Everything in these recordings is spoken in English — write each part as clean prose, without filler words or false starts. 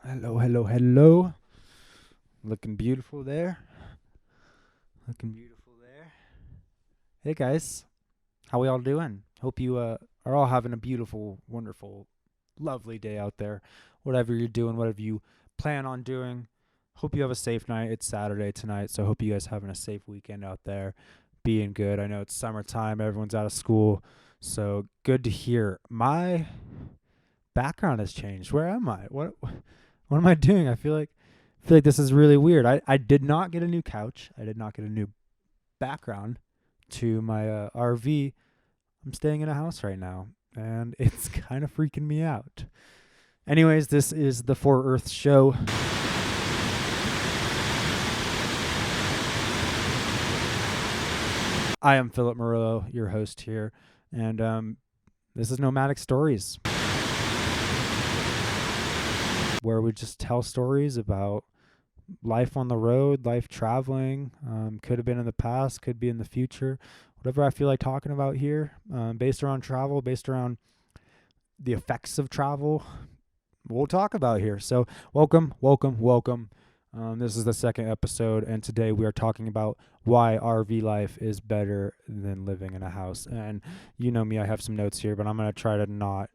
Hello, hello, hello. Looking beautiful there. Looking beautiful there. Hey guys, how we all doing? Hope you are all having a beautiful, wonderful, lovely day out there. Whatever you're doing, whatever you plan on doing. Hope you have a safe night. It's Saturday tonight, so hope you guys having a safe weekend out there. Being good. I know it's summertime, everyone's out of school. So good to hear. My background has changed. Where am I? What am I doing? I feel like this is really weird. I did not get a new couch. I did not get a new background to my RV. I'm staying in a house right now, and it's kind of freaking me out. Anyways, this is the For Earth show. I am Philip Murillo, your host here, and this is Nomadic Stories, where we just tell stories about life on the road, life traveling. Could have been in the past, could be in the future. Whatever I feel like talking about here, based around travel, based around the effects of travel, we'll talk about here. So, welcome, welcome, welcome. This is the second episode, and today we are talking about why RV life is better than living in a house. And you know me, I have some notes here, but I'm going to try to not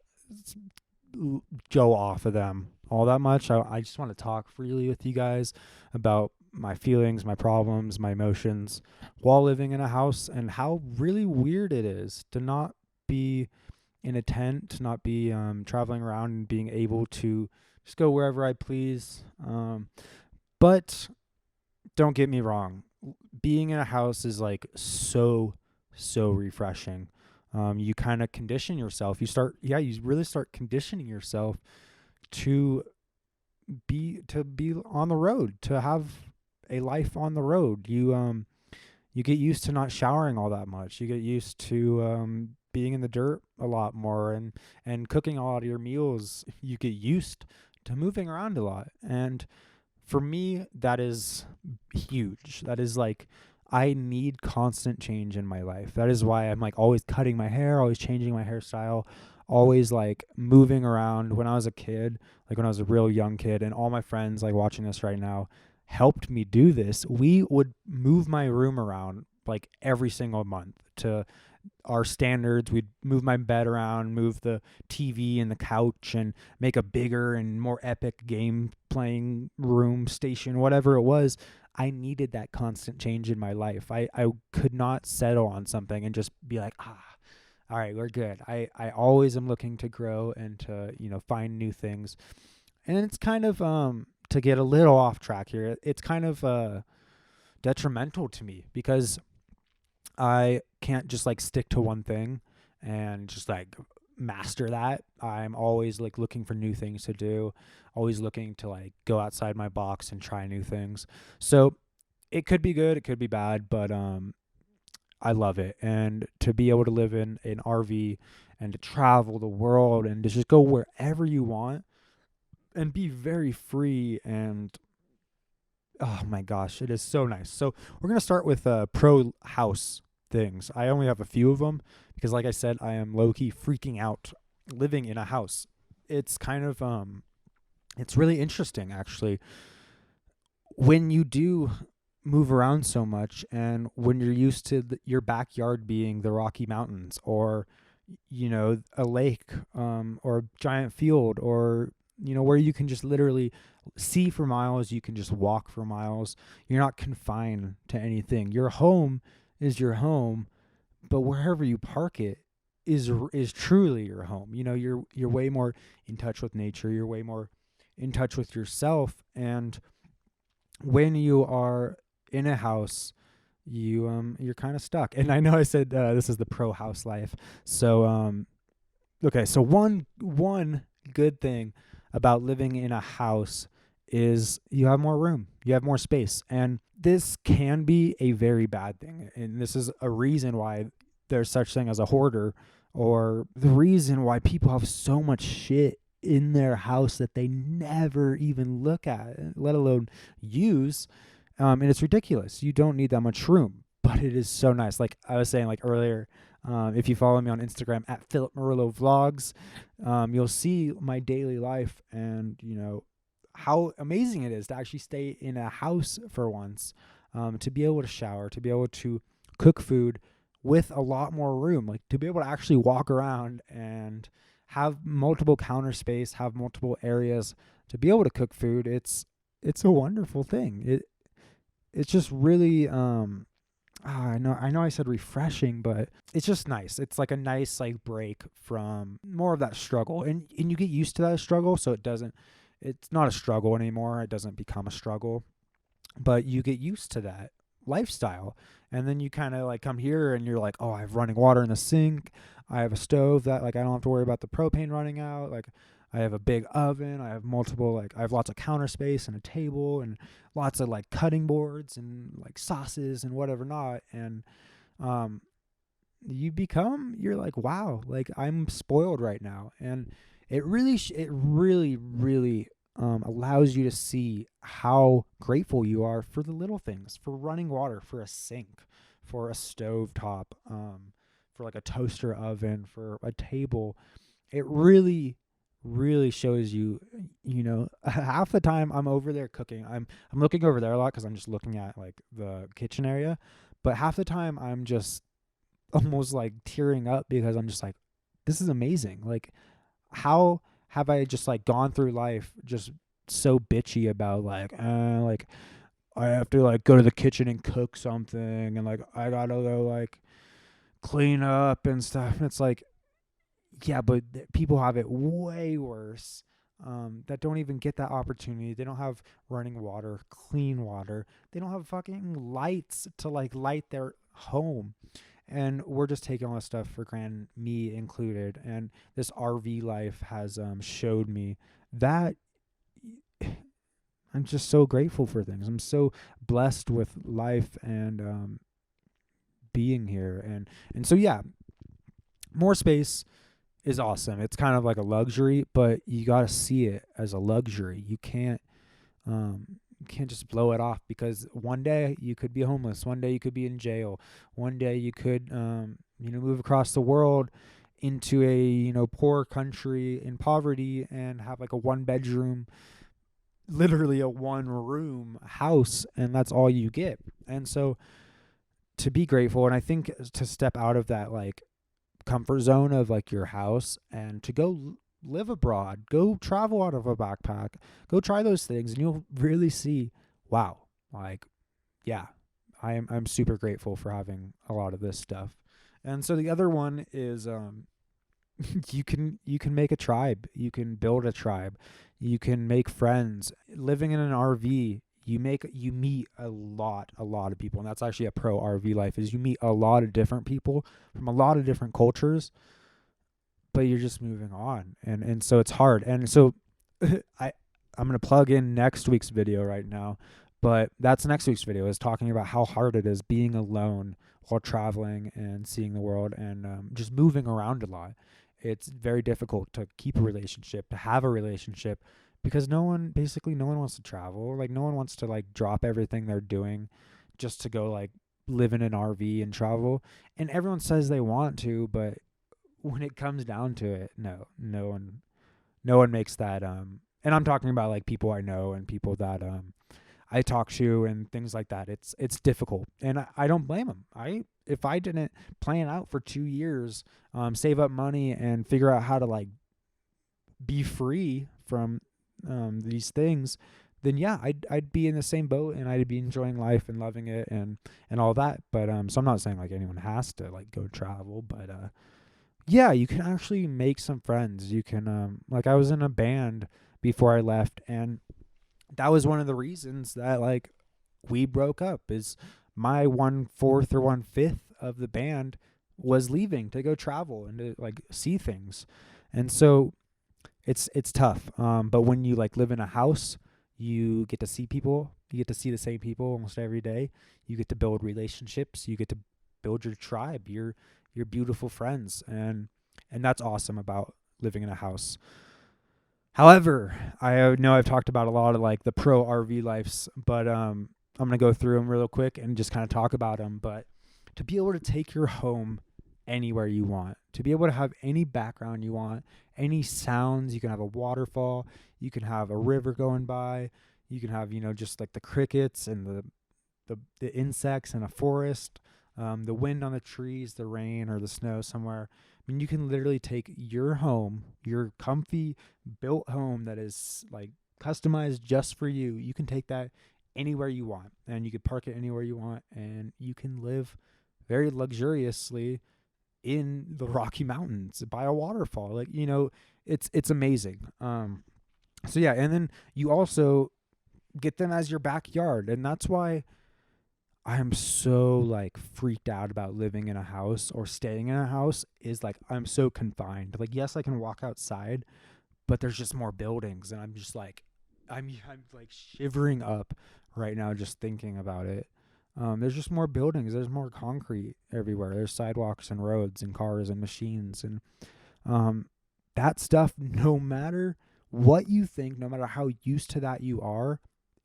go off of them all that much. I just want to talk freely with you guys about my feelings, my problems, my emotions while living in a house, and how really weird it is to not be in a tent, to not be traveling around and being able to just go wherever I please. But don't get me wrong, being in a house is like so refreshing. You kind of condition yourself. You really start conditioning yourself to be on the road, to have a life on the road. You get used to not showering all that much. You get used to being in the dirt a lot more, and cooking a lot of your meals. You get used to moving around a lot. And for me, that is huge. That is like, I need constant change in my life. That is why I'm like always cutting my hair, always changing my hairstyle, always like moving around. When I was a kid, like when I was a real young kid, and all my friends like watching this right now helped me do this, we would move my room around like every single month to our standards. We'd move my bed around, move the TV and the couch, and make a bigger and more epic game playing room, station, whatever it was. I needed that constant change in my life. I could not settle on something and just be like, all right, we're good. I always am looking to grow and to, find new things. And it's kind of, to get a little off track here, it's kind of detrimental to me, because I can't just like stick to one thing and just like master that. I'm always like looking for new things to do, always looking to like go outside my box and try new things. So it could be good, it could be bad, but I love it. And to be able to live in an RV and to travel the world and to just go wherever you want and be very free, and oh my gosh, it is so nice. So we're going to start with pro house things. I only have a few of them because, like I said, I am low-key freaking out living in a house. It's kind of it's really interesting, actually, when you do move around so much, and when you're used to your backyard being the Rocky Mountains, or a lake, or a giant field, or where you can just literally see for miles, you can just walk for miles. You're not confined to anything. Your home is your home, but wherever you park it is truly your home. You're way more in touch with nature. You're way more in touch with yourself. And when you are in a house, you're kind of stuck. And I know I said this is the pro house life. So okay, so one good thing about living in a house is you have more room, you have more space. And this can be a very bad thing. And this is a reason why there's such thing as a hoarder, or the reason why people have so much shit in their house that they never even look at, let alone use. And it's ridiculous. You don't need that much room, but it is so nice. Like I was saying like earlier, if you follow me on Instagram at Philip Murillo Vlogs, you'll see my daily life. And, how amazing it is to actually stay in a house for once, to be able to shower, to be able to cook food with a lot more room, like to be able to actually walk around and have multiple counter space, have multiple areas to be able to cook food. It's a wonderful thing. It's just really I know I said refreshing, but it's just nice. It's like a nice like break from more of that struggle. And you get used to that struggle, so it's not a struggle anymore. It doesn't become a struggle. But you get used to that lifestyle. And then you kind of like come here and you're like, "Oh, I have running water in the sink. I have a stove that like I don't have to worry about the propane running out. Like I have a big oven. I have lots of counter space and a table and lots of like cutting boards and like sauces and whatever not." And um you're like, "Wow, like I'm spoiled right now." And it really really allows you to see how grateful you are for the little things, for running water, for a sink, for a stove top, for like a toaster oven, for a table. It really really shows you, half the time I'm over there cooking. I'm looking over there a lot because I'm just looking at like the kitchen area, but half the time I'm just almost like tearing up because I'm just like, this is amazing. Like, how have I just like gone through life just so bitchy about like I have to like go to the kitchen and cook something, and like I gotta go like clean up and stuff. And it's like, yeah, but people have it way worse, that don't even get that opportunity. They don't have running water, clean water. They don't have fucking lights to like light their home. And we're just taking all this stuff for granted, me included. And this RV life has showed me that I'm just so grateful for things. I'm so blessed with life and being here. And so yeah, more space is awesome. It's kind of like a luxury, but you got to see it as a luxury. You can't just blow it off, because one day you could be homeless, one day you could be in jail, one day you could move across the world into a poor country in poverty and have like a one bedroom, literally a one room house, and that's all you get. And so to be grateful, and I think to step out of that like comfort zone of like your house and to go live abroad, go travel out of a backpack, go try those things, and you'll really see, wow, like, yeah, I'm super grateful for having a lot of this stuff. And so the other one is you can make a tribe, you can build a tribe, you can make friends. Living in an RV, you meet a lot of people, and that's actually a pro RV life, is you meet a lot of different people from a lot of different cultures, but you're just moving on, and so it's hard. And so I'm gonna plug in next week's video right now, but that's next week's video, is talking about how hard it is being alone while traveling and seeing the world, and just moving around a lot. It's very difficult to keep a relationship, to have a relationship, because no one wants to travel. Like no one wants to like drop everything they're doing just to go like live in an RV and travel. And everyone says they want to, but when it comes down to it, no one makes that. And I'm talking about like people I know and people that I talk to and things like that. It's difficult, and I don't blame them. If I didn't plan out for 2 years, save up money and figure out how to like be free from these things, then yeah, I'd be in the same boat, and I'd be enjoying life and loving it and all that. But so I'm not saying like anyone has to like go travel, but yeah, you can actually make some friends. You can like I was in a band before I left, and that was one of the reasons that like we broke up, is my 1/4 or 1/5 of the band was leaving to go travel and to like see things. And so it's tough. But when you like live in a house, you get to see people, you get to see the same people almost every day. You get to build relationships, you get to build your tribe, your beautiful friends, and that's awesome about living in a house. However, I know I've talked about a lot of like the pro RV lives, but I'm going to go through them real quick and just kind of talk about them. But to be able to take your home anywhere you want, to be able to have any background you want, any sounds. You can have a waterfall, you can have a river going by, you can have, just like the crickets and the insects in a forest, the wind on the trees, the rain or the snow somewhere. I mean, you can literally take your home, your comfy built home that is like customized just for you. You can take that anywhere you want, and you can park it anywhere you want, and you can live very luxuriously in the Rocky Mountains by a waterfall. Like, it's amazing. So yeah, and then you also get them as your backyard, and that's why I am so like freaked out about living in a house or staying in a house. Is like, I'm so confined. Like, yes, I can walk outside, but there's just more buildings, and I'm just like, I'm like shivering up right now just thinking about it. There's just more buildings. There's more concrete everywhere. There's sidewalks and roads and cars and machines, and um, that stuff. No matter what you think, no matter how used to that you are,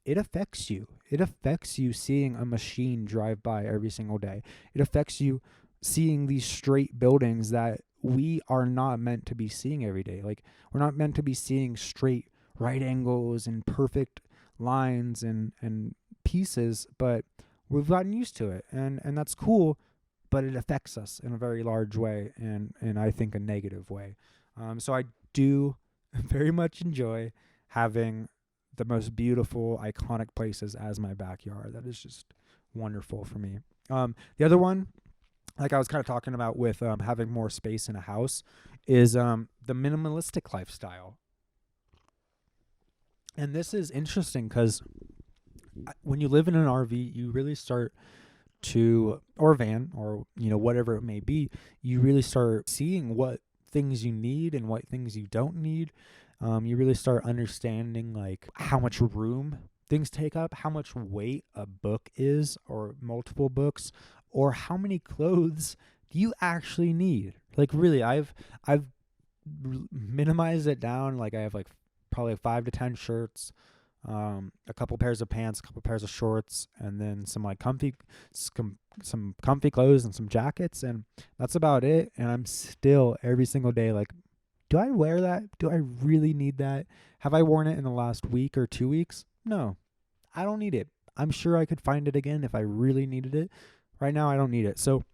it affects you. It affects you seeing a machine drive by every single day. It affects you seeing these straight buildings that we are not meant to be seeing every day. Like, we're not meant to be seeing straight right angles and perfect lines and pieces, but we've gotten used to it, and that's cool, but it affects us in a very large way, and I think a negative way. So I do very much enjoy having the most beautiful, iconic places as my backyard. That is just wonderful for me. The other one, like I was kind of talking about with having more space in a house, is the minimalistic lifestyle. And this is interesting because when you live in an RV, you really start to, or a van, or whatever it may be, you really start seeing what things you need and what things you don't need. You really start understanding like how much room things take up, how much weight a book is, or multiple books, or how many clothes do you actually need. Like, really, I've minimized it down. Like, I have like probably 5 to 10 shirts, a couple pairs of pants, a couple pairs of shorts, and then some like some comfy clothes and some jackets, and that's about it. And I'm still every single day like, do I wear that? Do I really need that? Have I worn it in the last week or 2 weeks? No, I don't need it. I'm sure I could find it again if I really needed it. Right now, I don't need it. So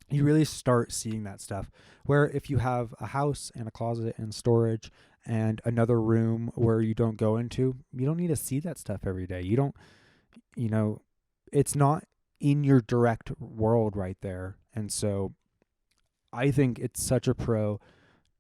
you really start seeing that stuff, where if you have a house and a closet and storage and another room where you don't go into, you don't need to see that stuff every day. You don't, it's not in your direct world right there. And so I think it's such a pro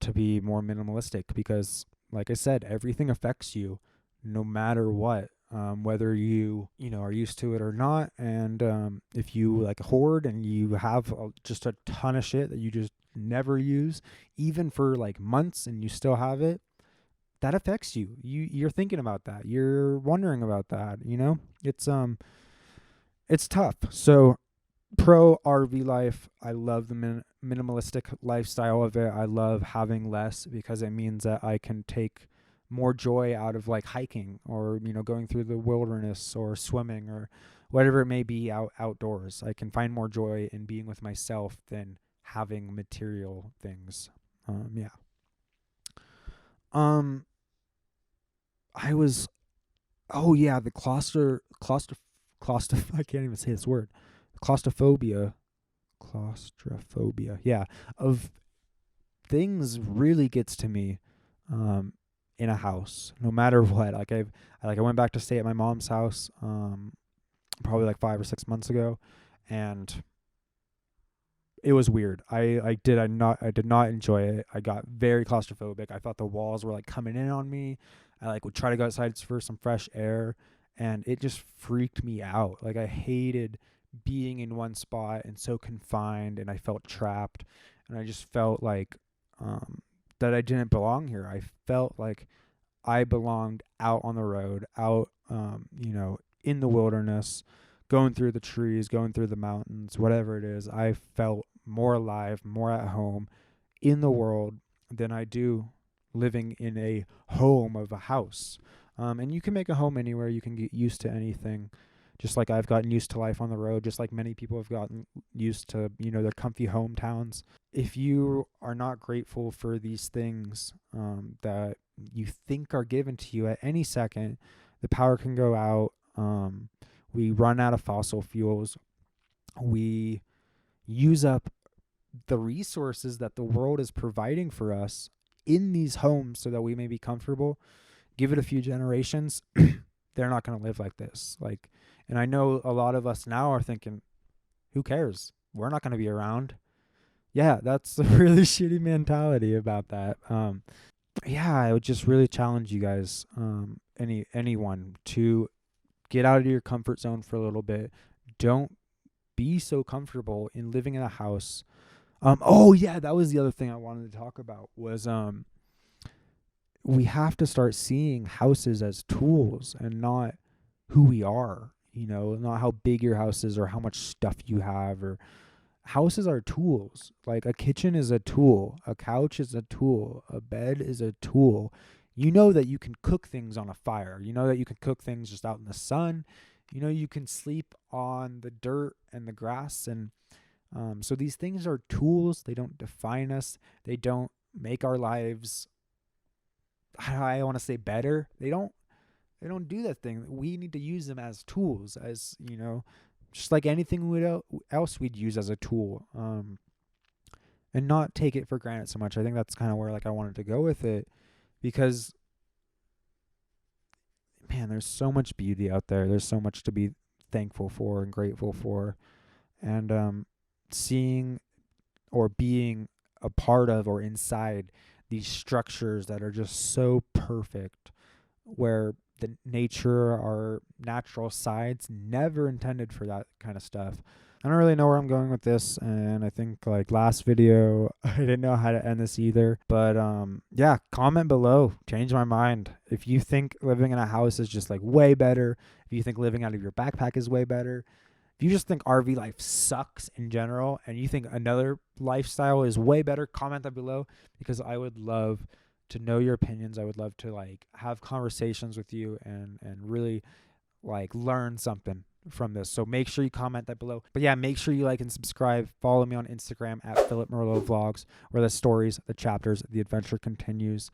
to be more minimalistic because, like I said, everything affects you no matter what. Whether you are used to it or not, and if you like hoard and you have just a ton of shit that you just never use, even for like months, and you still have it, that affects you. You're thinking about that. You're wondering about that. It's tough. So pro RV life, I love the minimalistic lifestyle of it. I love having less because it means that I can take more joy out of like hiking or going through the wilderness or swimming or whatever it may be outdoors. I can find more joy in being with myself than having material things. Yeah. I was, oh yeah, the claustro I can't even say this word. Claustrophobia. Yeah, of things really gets to me in a house no matter what. Like I went back to stay at my mom's house probably like 5 or 6 months ago, and it was weird. I did not enjoy it. I got very claustrophobic. I thought the walls were like coming in on me. I like would try to go outside for some fresh air, and it just freaked me out. Like, I hated being in one spot and so confined, and I felt trapped, and I just felt like that I didn't belong here. I felt like I belonged out on the road, out in the wilderness, going through the trees, going through the mountains, whatever it is. I felt more alive, more at home in the world than I do living in a home of a house. And you can make a home anywhere. You can get used to anything. just like I've gotten used to life on the road, just like many people have gotten used to, their comfy hometowns. If you are not grateful for these things that you think are given to you at any second, the power can go out. We run out of fossil fuels. We use up the resources that the world is providing for us in these homes so that we may be comfortable. Give it a few generations, they're not going to live like this. And I know a lot of us now are thinking, who cares? We're not going to be around. Yeah, that's a really shitty mentality about that. Yeah, I would just really challenge you guys, anyone, to get out of your comfort zone for a little bit. Don't be so comfortable in living in a house. Oh yeah, that was the other thing I wanted to talk about was we have to start seeing houses as tools and not who we are, not how big your house is or how much stuff you have. Or houses are tools. Like a kitchen is a tool, a couch is a tool, a bed is a tool. You know that you can cook things on a fire. You know that you can cook things just out in the sun. You can sleep on the dirt and the grass. And so these things are tools. They don't define us. They don't make our lives, I want to say, better. They don't do that thing. We need to use them as tools, as just like anything else we'd use as a tool, and not take it for granted so much. I think that's kind of where I wanted to go with it, because man, there's so much beauty out there. There's so much to be thankful for and grateful for, and seeing or being a part of or inside these structures that are just so perfect, where the nature, our natural sides, never intended for that kind of stuff. I don't really know where I'm going with this, and I think last video I didn't know how to end this either. But yeah, comment below, change my mind. If you think living in a house is just way better, if you think living out of your backpack is way better, if you just think RV life sucks in general and you think another lifestyle is way better, comment that below, because I would love to know your opinions. I would love to have conversations with you and really learn something from this. So make sure you comment that below. But yeah, make sure you like and subscribe. Follow me on Instagram at Philip Merlo Vlogs, where the stories, the chapters, the adventure continues.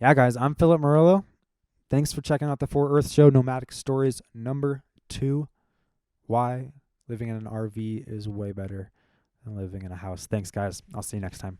Yeah, guys, I'm Philip Merlo. Thanks for checking out the 4Earth Show, Nomadic Stories #2. Why living in an RV is way better than living in a house. Thanks, guys. I'll see you next time.